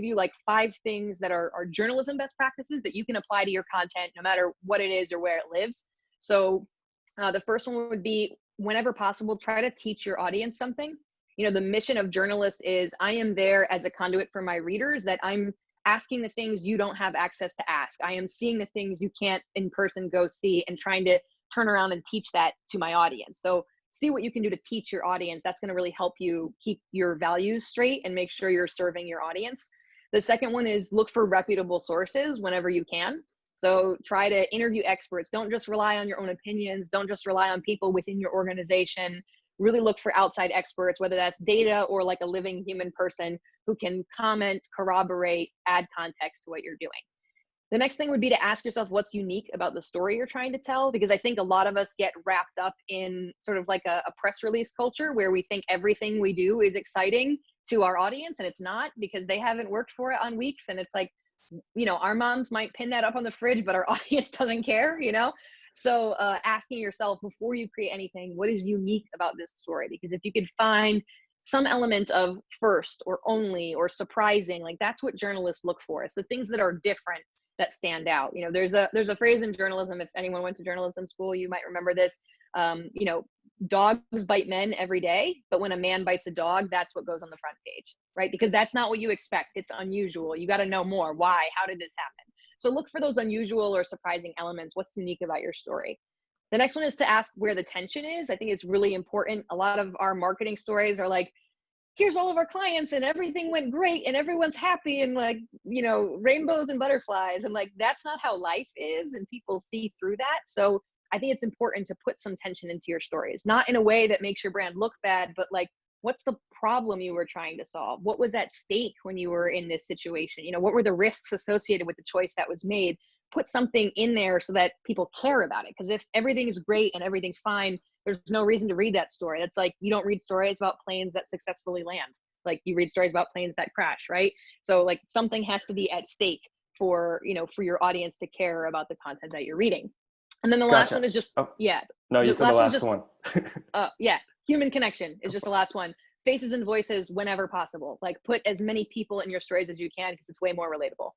you like 5 things that are journalism best practices that you can apply to your content, no matter what it is or where it lives. So the first one would be, whenever possible, try to teach your audience something. You know, the mission of journalists is, I am there as a conduit for my readers, that I'm asking the things you don't have access to ask. I am seeing the things you can't in person go see, and trying to turn around and teach that to my audience. So see what you can do to teach your audience. That's going to really help you keep your values straight and make sure you're serving your audience. The second one is, look for reputable sources whenever you can. So try to interview experts. Don't just rely on your own opinions. Don't just rely on people within your organization. Really look for outside experts, whether that's data or like a living human person who can comment, corroborate, add context to what you're doing. The next thing would be to ask yourself what's unique about the story you're trying to tell, because I think a lot of us get wrapped up in sort of like a press release culture where we think everything we do is exciting to our audience, and it's not, because they haven't worked for it on weeks. And it's like, you know, our moms might pin that up on the fridge, but our audience doesn't care, you know? So asking yourself before you create anything, what is unique about this story? Because if you could find some element of first or only or surprising, like that's what journalists look for. It's the things that are different that stand out. You know, there's a phrase in journalism, if anyone went to journalism school, you might remember this. You know, dogs bite men every day, but when a man bites a dog, that's what goes on the front page, right? Because that's not what you expect. It's unusual. You got to know more. Why? How did this happen? So look for those unusual or surprising elements. What's unique about your story? The next one is to ask where the tension is. I think it's really important. A lot of our marketing stories are like, here's all of our clients and everything went great and everyone's happy and like, you know, rainbows and butterflies. And like, that's not how life is, and people see through that. So I think it's important to put some tension into your stories, not in a way that makes your brand look bad, but like, what's the problem you were trying to solve? What was at stake when you were in this situation? You know, what were the risks associated with the choice that was made? Put something in there so that people care about it. Because if everything is great and everything's fine, there's no reason to read that story. That's like, you don't read stories about planes that successfully land. Like you read stories about planes that crash, right? So like something has to be at stake for, you know, for your audience to care about the content that you're reading. And then the last one is just, yeah. No, you said the last one. Yeah. Human connection is just the last one. Faces and voices whenever possible. Like put as many people in your stories as you can, because it's way more relatable.